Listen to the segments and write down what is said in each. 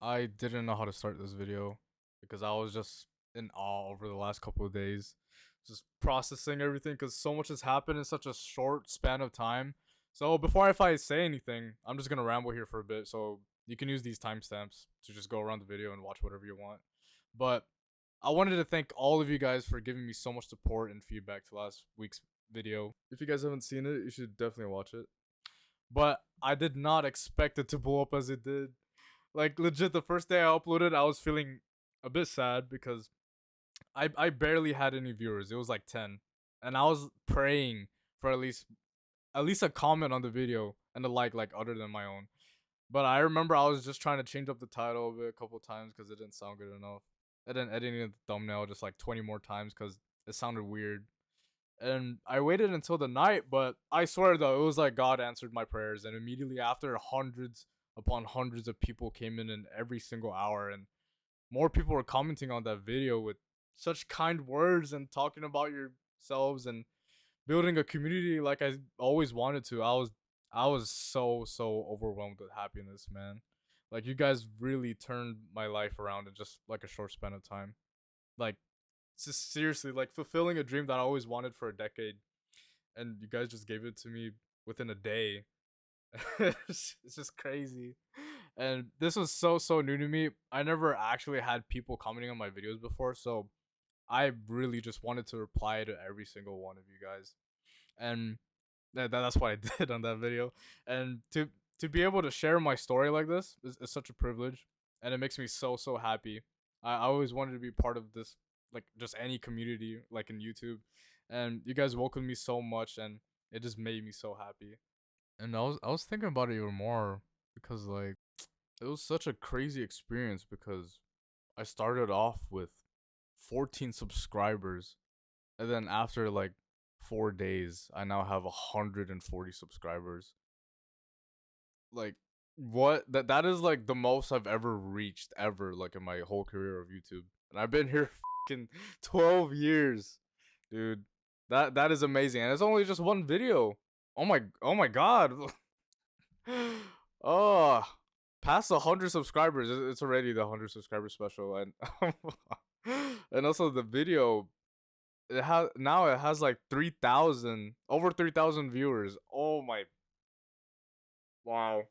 I didn't know how to start this video because I was just in awe over the last couple of days, just processing everything because so much has happened in such a short span of time. So before if I say anything, I'm just gonna ramble here for a bit. So you can use these timestamps to just go around the video and watch whatever you want. But I wanted to thank all of you guys for giving me so much support and feedback to last week's video. If you guys haven't seen it, you should definitely watch it. But I did not expect it to blow up as it did. Like legit, the first day I uploaded, I was feeling a bit sad because I barely had any viewers. It was like 10, and I was praying for at least a comment on the video and a like other than my own. But I remember I was just trying to change up the title of it a couple times because it didn't sound good enough, and then editing the thumbnail just like 20 more times because it sounded weird. And I waited until the night, but I swear though, it was like God answered my prayers, and immediately after, hundreds upon hundreds of people came in every single hour, and more people were commenting on that video with such kind words and talking about yourselves and building a community like I always wanted to. I was so overwhelmed with happiness, man. Like you guys really turned my life around in just like a short span of time. Like just seriously, like fulfilling a dream that I always wanted for a decade, and you guys just gave it to me within a day. It's just crazy. And this was so new to me. I never actually had people commenting on my videos before, so I really just wanted to reply to every single one of you guys. And that's what I did on that video. And to be able to share my story like this is such a privilege, and it makes me so happy. I always wanted to be part of this, like just any community like in YouTube, and you guys welcomed me so much, and it just made me so happy. And I was thinking about it even more because like it was such a crazy experience because I started off with 14 subscribers, and then after like 4 days I now have 140 subscribers. Like what, that is like the most I've ever reached ever, like in my whole career of YouTube, and I've been here fucking 12 years, dude. That is amazing, and it's only just one video. Oh my god. Oh, past 100 subscribers. It's already the 100 subscriber special, and and also the video. It has like 3,000, over 3,000 viewers. Oh my, wow,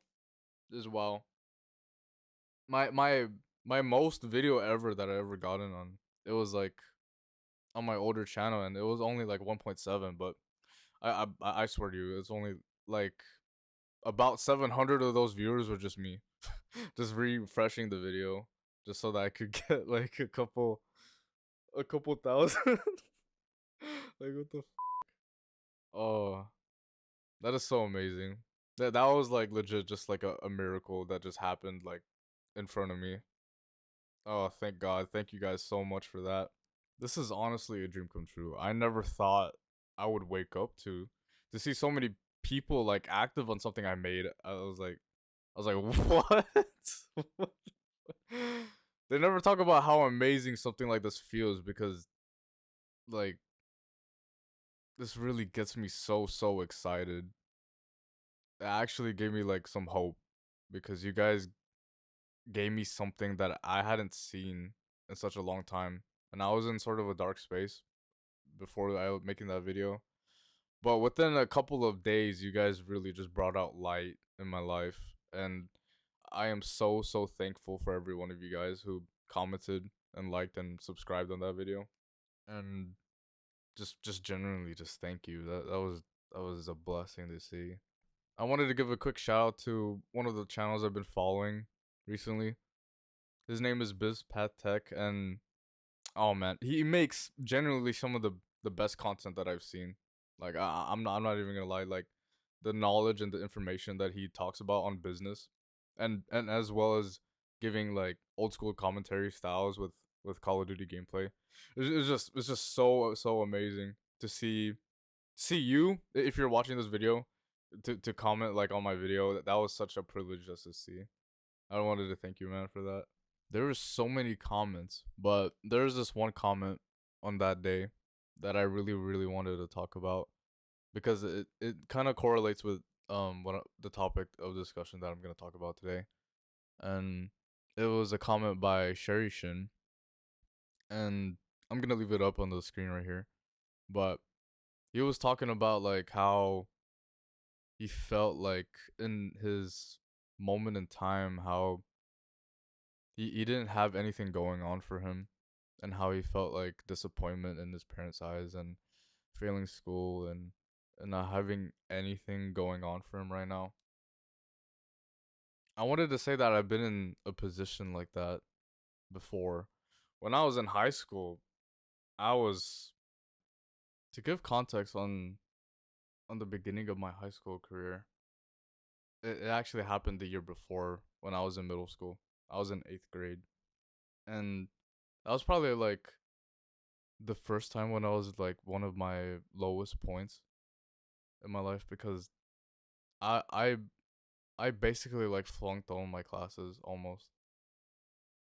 this is wow. My most video ever that I ever gotten on. It was like on my older channel, and it was only like 1.7. But I swear to you, it's only like about 700 of those viewers were just me, just refreshing the video, just so that I could get like a couple thousand. Like what the? Oh, that is so amazing. That was like legit, just like a miracle that just happened like in front of me. Oh, thank God! Thank you guys so much for that. This is honestly a dream come true. I never thought I would wake up to see so many people like active on something I made. What? They never talk about how amazing something like this feels because like this really gets me so excited. It actually gave me like some hope because you guys gave me something that I hadn't seen in such a long time, and I was in sort of a dark space before I was making that video. But within a couple of days, you guys really just brought out light in my life, and I am so thankful for every one of you guys who commented and liked and subscribed on that video. And just genuinely just thank you. That was a blessing to see. I wanted to give a quick shout out to one of the channels I've been following recently. His name is BizPath Tech, and oh man, he makes generally some of the best content that I've seen. Like I'm not even gonna lie, like the knowledge and the information that he talks about on business, and as well as giving like old school commentary styles with Call of Duty gameplay. It's just so amazing to see you, if you're watching this video, to comment like on my video. That was such a privilege just to see. I wanted to thank you, man, for that. There were so many comments, but there's this one comment on that day that I really wanted to talk about because it kind of correlates with the topic of discussion that I'm gonna talk about today. And It was a comment by Sherry Shin, and I'm gonna leave it up on the screen right here. But he was talking about like how he felt like in his moment in time, how he didn't have anything going on for him, and how he felt like disappointment in his parents' eyes and failing school and not having anything going on for him right now. I wanted to say that I've been in a position like that before. When I was in high school, I was to give context on the beginning of my high school career. It actually happened the year before when I was in middle school. I was in 8th grade, and that was probably like the first time when I was like one of my lowest points in my life because I I I basically like flunked all my classes almost,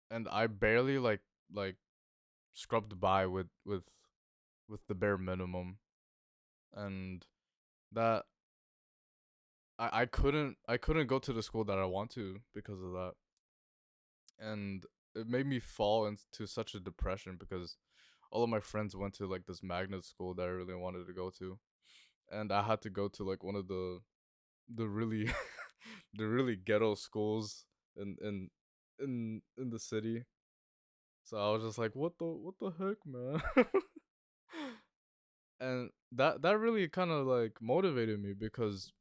and I barely like scrubbed by with the bare minimum, and that I couldn't go to the school that I want to because of that, and it made me fall into such a depression because all of my friends went to like this magnet school that I really wanted to go to, and I had to go to like one of the really the really ghetto schools in in the city. So I was just like, what the heck, man? And that really kind of like motivated me because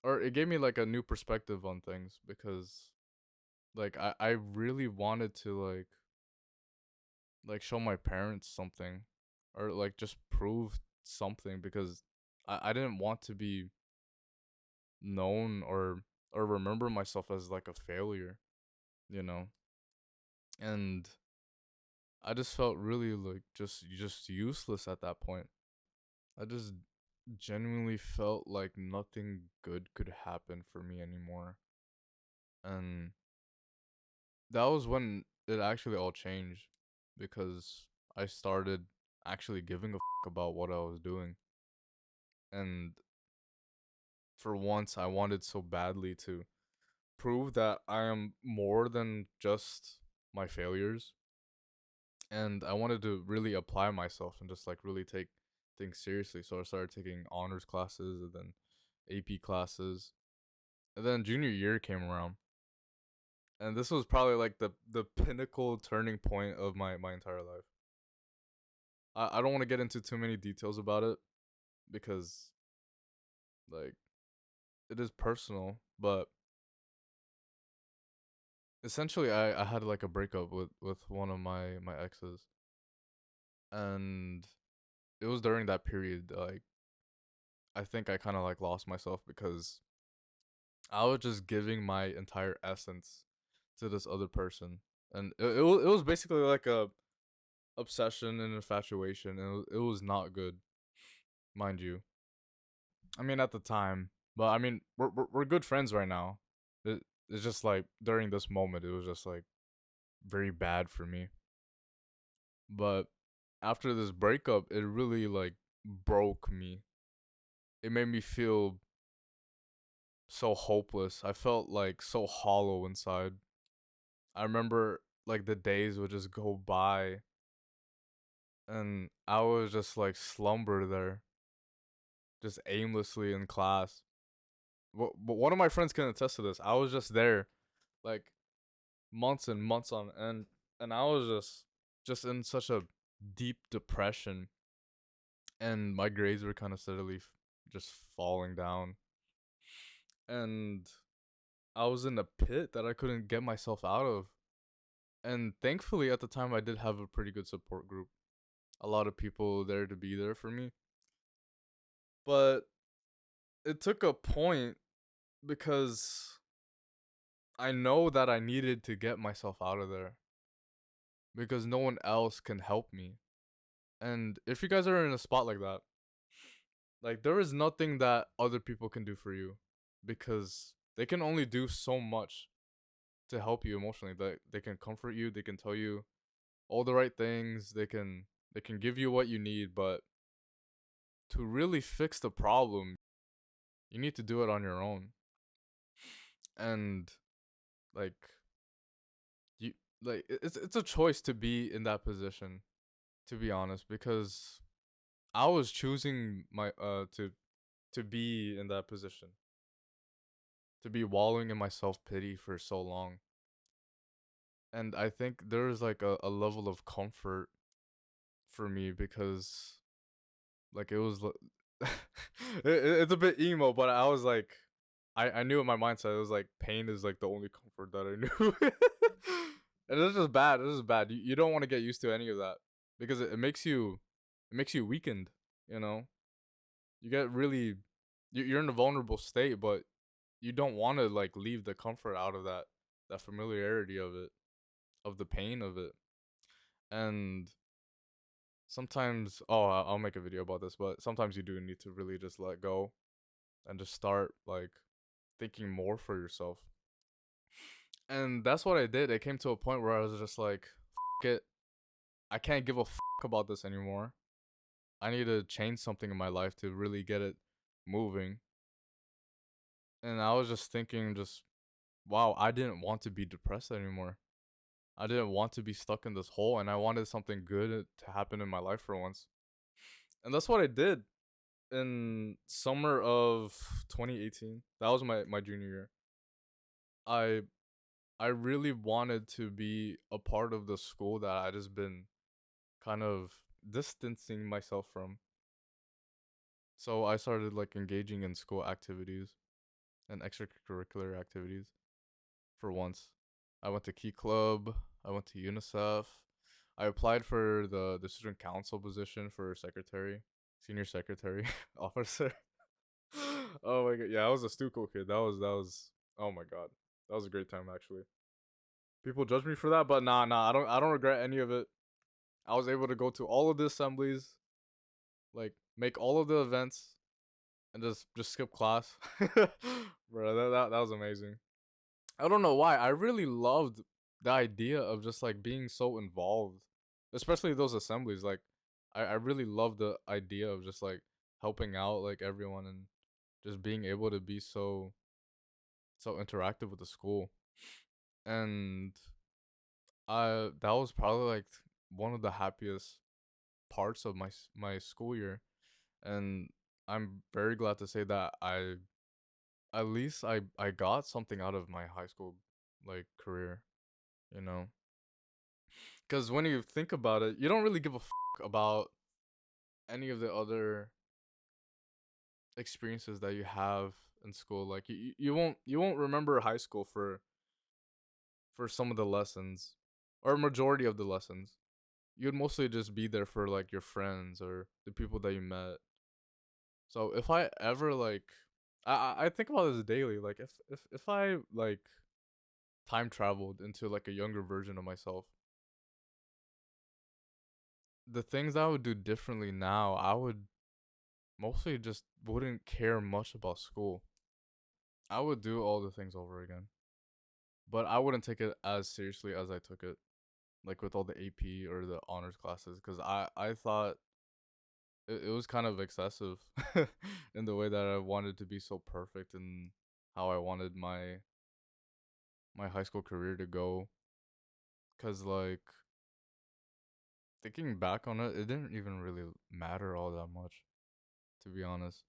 or it gave me like a new perspective on things because like I really wanted to like show my parents something or like just prove something because I didn't want to be known or remember myself as like a failure, you know. And I just felt really like just useless at that point. I just genuinely felt like nothing good could happen for me anymore. And that was when it actually all changed because I started actually giving a about what I was doing. And for once, I wanted so badly to prove that I am more than just my failures. And I wanted to really apply myself and just like really take things seriously. So I started taking honors classes and then AP classes. And then junior year came around. And this was probably like the pinnacle turning point of my entire life. I don't want to get into too many details about it because like it is personal, but essentially I had like a breakup with one of my exes, and it was during that period like I think I kind of like lost myself because I was just giving my entire essence to this other person, and it was basically like a obsession and infatuation, and it was not good, mind you. I mean at the time, but I mean we're good friends right now. It's just like during this moment, it was just like very bad for me. But after this breakup, it really like broke me. It made me feel so hopeless. I felt like so hollow inside. I remember like the days would just go by and I was just like slumber there, just aimlessly in class. But one of my friends can attest to this. I was just there like months and months on end, and I was just in such a deep depression, and my grades were kind of steadily just falling down, and I was in a pit that I couldn't get myself out of. And thankfully, at the time, I did have a pretty good support group. A lot of people there to be there for me. But it took a point because I know that I needed to get myself out of there because no one else can help me. And if you guys are in a spot like that, like there is nothing that other people can do for you because they can only do so much to help you emotionally. They can comfort you, they can tell you all the right things, they can give you what you need, but to really fix the problem, you need to do it on your own. And like like it's a choice to be in that position, to be honest, because I was choosing my to be in that position, to be wallowing in my self-pity for so long. And I think there's like a level of comfort for me because like it was it's a bit emo, but I was like I knew in my mindset it was like pain is like the only comfort that I knew. And it's just bad. It's just bad. You don't want to get used to any of that because it makes you weakened, you know? You get really you're in a vulnerable state, but you don't want to like leave the comfort out of that familiarity of it, of the pain of it. And sometimes I'll make a video about this, but sometimes you do need to really just let go and just start like thinking more for yourself. And that's what I did. It came to a point where I was just like, F it. I can't give a about this anymore. I need to change something in my life to really get it moving. And I was just thinking, just, wow, I didn't want to be depressed anymore. I didn't want to be stuck in this hole, and I wanted something good to happen in my life for once. And that's what I did in summer of 2018. That was my junior year. I I really wanted to be a part of the school that I just been kind of distancing myself from. So I started like engaging in school activities and extracurricular activities for once. I went to Key Club, I went to UNICEF. I applied for the student council position for secretary, senior secretary officer. Oh my god, yeah, I was a Stuco kid. That was oh my god. That was a great time actually. People judge me for that, but nah, I don't regret any of it. I was able to go to all of the assemblies, like make all of the events, and just skip class. Bro, that was amazing. I don't know why. I really loved the idea of just like being so involved, especially those assemblies. Like, I really love the idea of just like helping out like everyone and just being able to be so interactive with the school. And I that was probably like one of the happiest parts of my school year, and I'm very glad to say that I at least I got something out of my high school like career, you know. Because when you think about it, you don't really give a about any of the other experiences that you have in school. Like you won't remember high school for some of the lessons or majority of the lessons. You'd mostly just be there for like your friends or the people that you met. So if I ever like, I think about this daily. Like if I like time traveled into like a younger version of myself, the things I would do differently now, I would mostly just wouldn't care much about school. I would do all the things over again, but I wouldn't take it as seriously as I took it, like with all the AP or the honors classes, because I thought it was kind of excessive in the way that I wanted to be so perfect and how I wanted my high school career to go. Cause like thinking back on it, it didn't even really matter all that much, to be honest.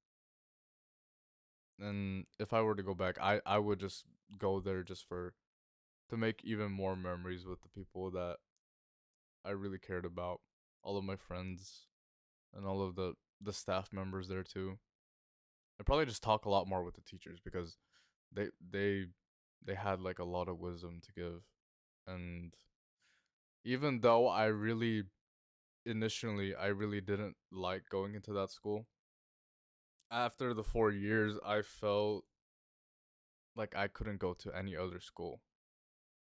And if I were to go back, I would just go there just for to make even more memories with the people that I really cared about, all of my friends and all of the staff members there too. I probably just talk a lot more with the teachers because they they they had like a lot of wisdom to give. And even though I really didn't like going into that school, after the 4 years I felt like I couldn't go to any other school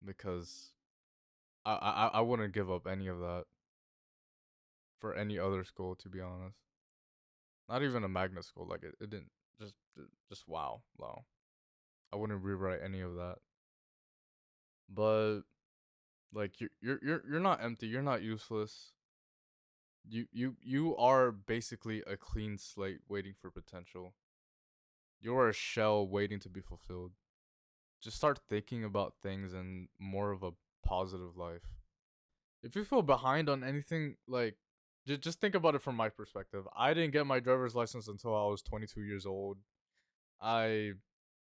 because I wouldn't give up any of that for any other school, to be honest. Not even a magnet school. Like it didn't just wow. I wouldn't rewrite any of that. But like you're not empty. You're not useless. You are basically a clean slate waiting for potential. You're a shell waiting to be fulfilled. Just start thinking about things in more of a positive life. If you feel behind on anything, like just think about it from my perspective. I didn't get my driver's license until I was 22 years old. I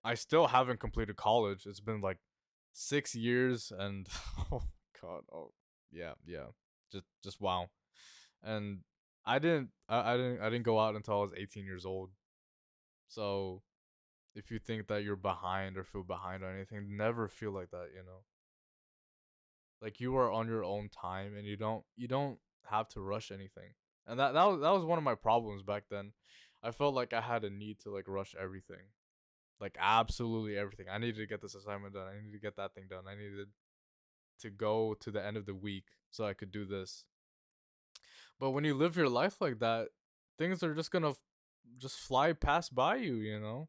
I still haven't completed college. It's been like 6 years, and oh god, oh yeah, just wow. And I didn't go out until I was 18 years old. So if you think that you're behind or feel behind or anything, never feel like that. Like you are on your own time, and you don't have to rush anything. And that was one of my problems back then. I felt like I had a need to like rush everything. Like absolutely everything. I needed to get this assignment done. I needed to get that thing done. I needed to go to the end of the week so I could do this. But when you live your life like that, things are just gonna just fly past by you.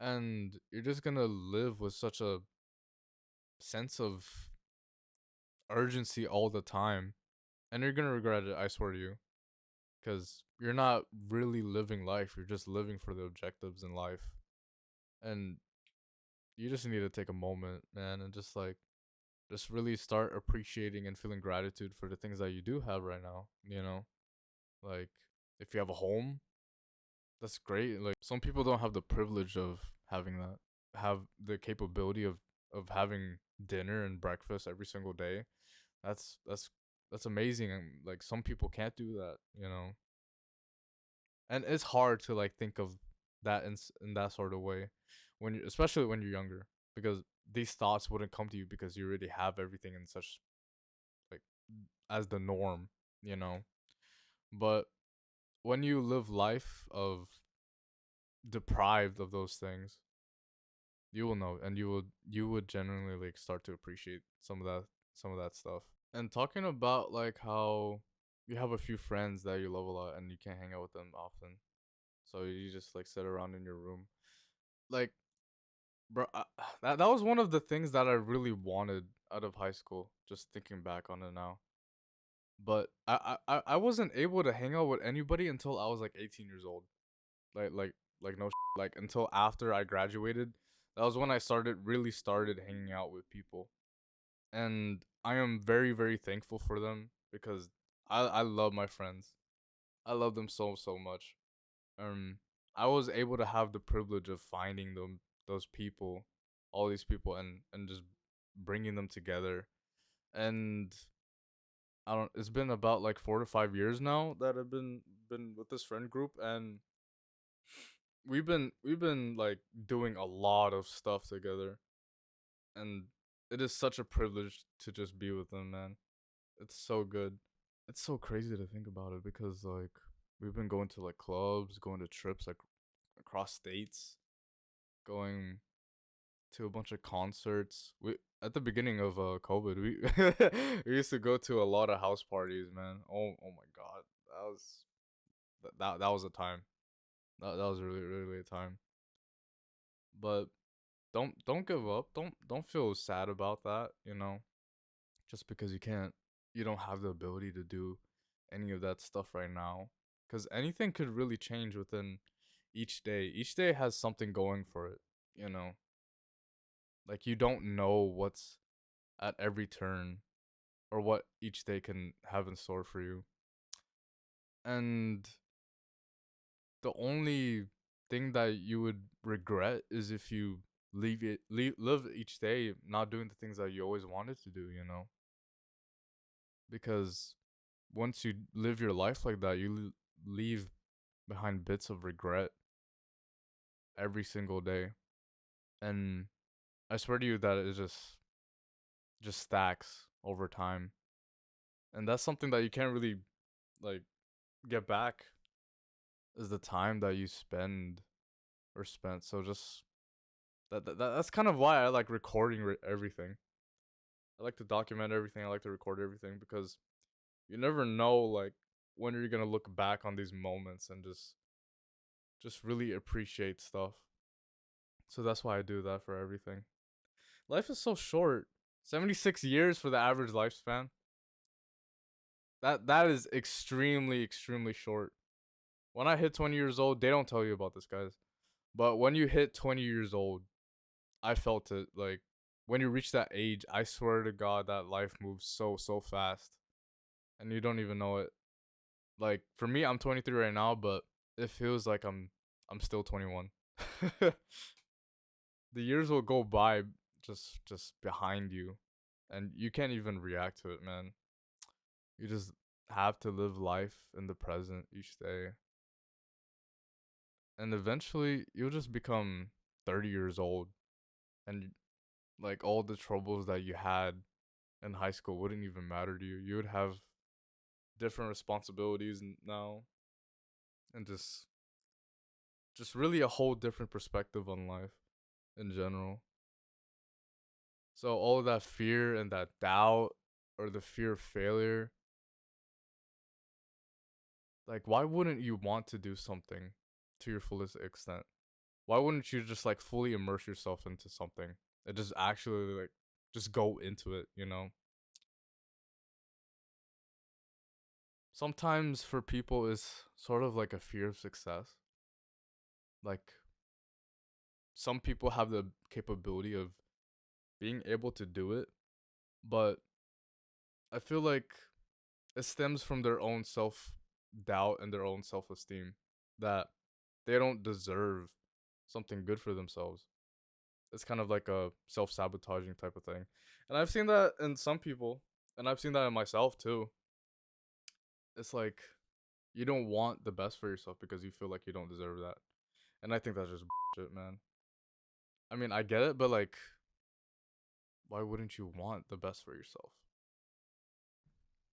And you're just gonna live with such a sense of urgency all the time, and you're gonna regret it. I swear to you, because you're not really living life. You're just living for the objectives in life, and you just need to take a moment, man, and just really start appreciating and feeling gratitude for the things that you do have right now. Like if you have a home, that's great. Like some people don't have the privilege of having that, have the capability of having dinner and breakfast every single day. That's amazing. And like some people can't do that. And it's hard to like think of that in that sort of way when you, especially when you're younger, because these thoughts wouldn't come to you because you already have everything in such like as the norm. But when you live life of deprived of those things, you will know, and you would genuinely like start to appreciate some of that stuff. And talking about like how you have a few friends that you love a lot and you can't hang out with them often, so you just like sit around in your room. Like, bro, that was one of the things that I really wanted out of high school. Just thinking back on it now, but I wasn't able to hang out with anybody until I was like 18 years old. Like no like until after I graduated. That was when I started hanging out with people, and I am very very thankful for them because I love my friends. I love them so much. Um, I was able to have the privilege of finding those people, all these people, and just bringing them together. And I don't. It's been about like 4 to 5 years now that I've been with this friend group, and we've been like doing a lot of stuff together, and it is such a privilege to just be with them, man. It's so good. It's so crazy to think about it because like we've been going to like clubs, going to trips like across states, going to a bunch of concerts. We at the beginning of COVID, we we used to go to a lot of house parties, man. Oh my god, that was a time. That was really a time. But don't give up. Don't feel sad about that. Just because you don't have the ability to do any of that stuff right now, because anything could really change within each day. Each day has something going for it. You know, like you don't know what's at every turn or what each day can have in store for you. And the only thing that you would regret is if you live each day not doing the things that you always wanted to do. Because once you live your life like that, you leave behind bits of regret every single day. And I swear to you that it just stacks over time. And that's something that you can't really like get back, is the time that you spend or spent. So just that's kind of why I like recording everything. I like to document everything. I like to record everything because you never know like when you're going to look back on these moments and just really appreciate stuff. So that's why I do that for everything. Life is so short. 76 years for the average lifespan. That is extremely short. When I hit 20 years old, they don't tell you about this, guys. But when you hit 20 years old, I felt it like when you reach that age, I swear to God that life moves so fast, and you don't even know it. Like for me, I'm 23 right now, but it feels like I'm still 21. The years will go by just behind you, and you can't even react to it, man. You just have to live life in the present each day, and eventually you'll just become 30 years old, and like all the troubles that you had in high school wouldn't even matter to you. You would have different responsibilities now, and just really a whole different perspective on life in general. So all of that fear and that doubt or the fear of failure, like why wouldn't you want to do something to your fullest extent? Why wouldn't you just like fully immerse yourself into something and just actually like just go into it, you know? Sometimes for people it's sort of like a fear of success. Like some people have the capability of being able to do it, but I feel like it stems from their own self doubt and their own self esteem that they don't deserve something good for themselves. It's kind of like a self sabotaging type of thing. And I've seen that in some people, and I've seen that in myself too. It's like you don't want the best for yourself because you feel like you don't deserve that. And I think that's just shit, man. I mean, I get it, but like, why wouldn't you want the best for yourself?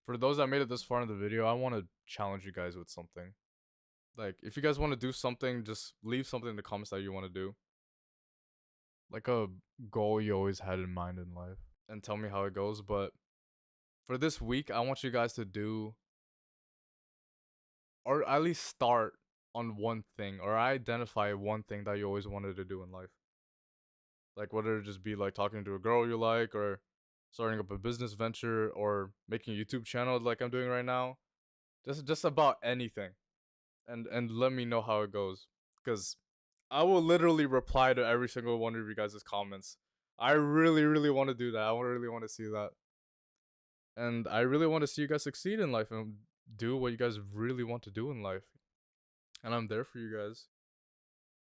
For those that made it this far in the video, I want to challenge you guys with something. Like, if you guys want to do something, just leave something in the comments that you want to do. Like a goal you always had in mind in life. And tell me how it goes. But for this week, I want you guys to do, or at least start on one thing, or identify one thing that you always wanted to do in life. Like, whether it just be like talking to a girl you like, or starting up a business venture, or making a YouTube channel like I'm doing right now. Just about anything. And let me know how it goes, because I will literally reply to every single one of you guys' comments. I really want to do that. I really want to see that, and I really want to see you guys succeed in life and do what you guys really want to do in life. And I'm there for you guys,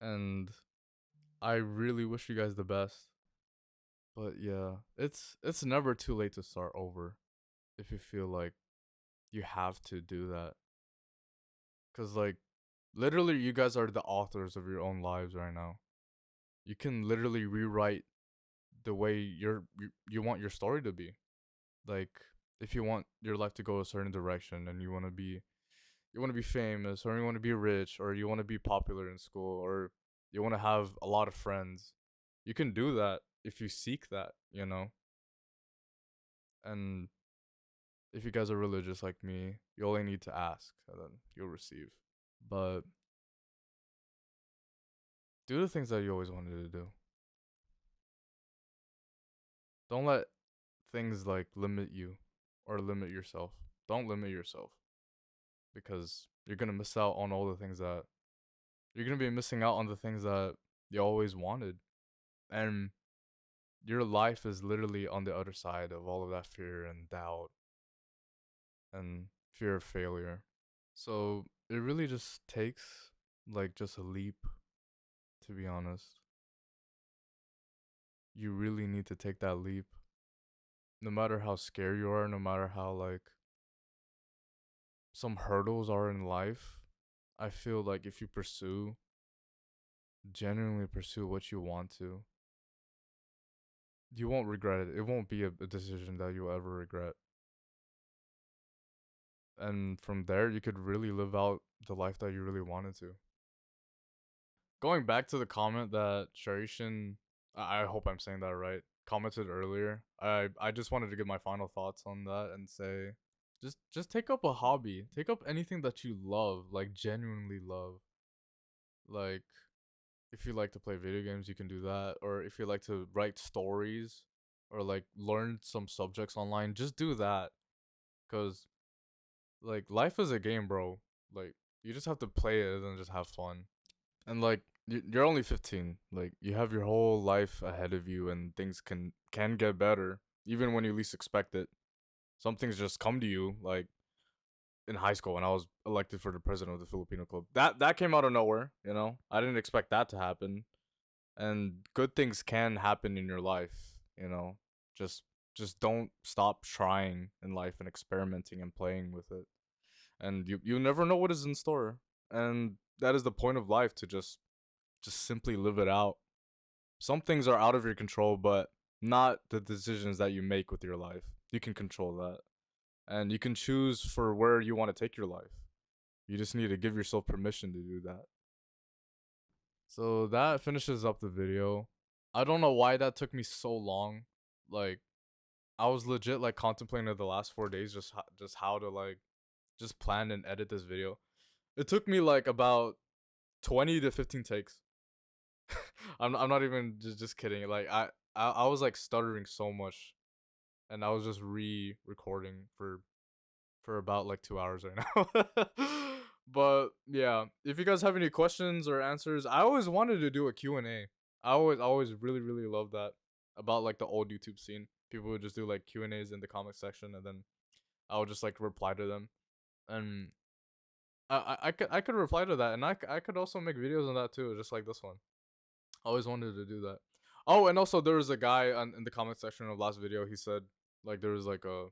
and I really wish you guys the best. But yeah, it's never too late to start over if you feel like you have to do that, because like literally you guys are the authors of your own lives right now. You can literally rewrite the way you want your story to be. Like if you want your life to go a certain direction, and you want to be famous, or you want to be rich, or you want to be popular in school, or you want to have a lot of friends, you can do that if you seek that, you know? And if you guys are religious like me, you only need to ask and then you'll receive. But do the things that you always wanted to do. Don't let things like limit you or limit yourself. Don't limit yourself, because you're going to miss out on all the things that you're going to be missing out on the things that you always wanted. And your life is literally on the other side of all of that fear and doubt and fear of failure. So it really just takes like just a leap, to be honest. You really need to take that leap. No matter how scared you are, no matter how like some hurdles are in life, I feel like if you genuinely pursue what you want to, you won't regret it. It won't be a decision that you'll ever regret. And from there, you could really live out the life that you really wanted to. Going back to the comment that Sharishan, I hope I'm saying that right, commented earlier. I just wanted to give my final thoughts on that and say, just take up a hobby. Take up anything that you love, like genuinely love. Like if you like to play video games, you can do that. Or if you like to write stories or like learn some subjects online, just do that. Cause like life is a game, bro. Like you just have to play it and just have fun. And like you're only 15. Like you have your whole life ahead of you, and things can get better even when you least expect it. Some things just come to you, like in high school when I was elected for the president of the Filipino club. That came out of nowhere. You know, I didn't expect that to happen. And good things can happen in your life. You know, just just don't stop trying in life and experimenting and playing with it. And you never know what is in store. And that is the point of life, to just simply live it out. Some things are out of your control, but not the decisions that you make with your life. You can control that. And you can choose for where you want to take your life. You just need to give yourself permission to do that. So that finishes up the video. I don't know why that took me so long. Like I was legit like contemplating the last 4 days just how to like just plan and edit this video. It took me like about 20 to 15 takes. I'm not even just kidding. Like I was like stuttering so much, and I was just re-recording for about like 2 hours right now. But yeah, if you guys have any questions or answers, I always wanted to do a Q&A. I always really loved that about like the old YouTube scene. People would just do like Q&As in the comment section, and then I would just like reply to them. And I could reply to that, and I could also make videos on that too, just like this one. I always wanted to do that. Oh, and also there was a guy in the comment section of last video. He said like there was like a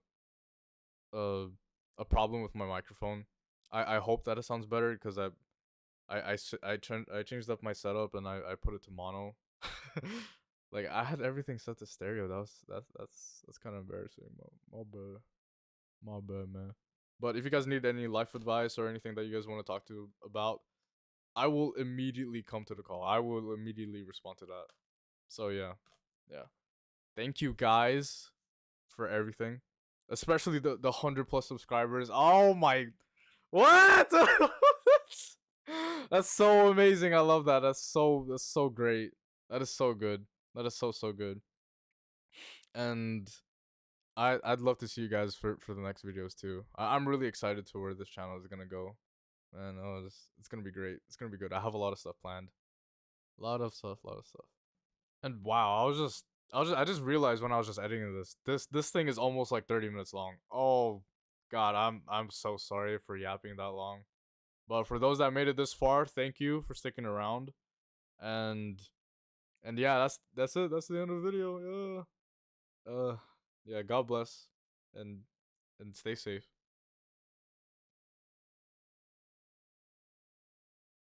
a problem with my microphone. I hope that it sounds better, because I changed up my setup, and I put it to mono. Like I had everything set to stereo. That's kind of embarrassing. My bad, my bad, man. But if you guys need any life advice or anything that you guys want to talk to about, I will immediately come to the call. I will immediately respond to that. So yeah, yeah. Thank you guys for everything, especially the 100+ subscribers. Oh my, what? That's so amazing. I love that. That's so great. That is so good. That is so good. And I'd love to see you guys for the next videos too. I'm really excited to where this channel is gonna go. And it's gonna be great. It's gonna be good. I have a lot of stuff planned. A lot of stuff. A lot of stuff. And wow, I just realized when I was just editing this thing is almost like 30 minutes long. Oh god, I'm so sorry for yapping that long. But for those that made it this far, thank you for sticking around. And and yeah, that's it. That's the end of the video. Yeah. Yeah, God bless, and stay safe.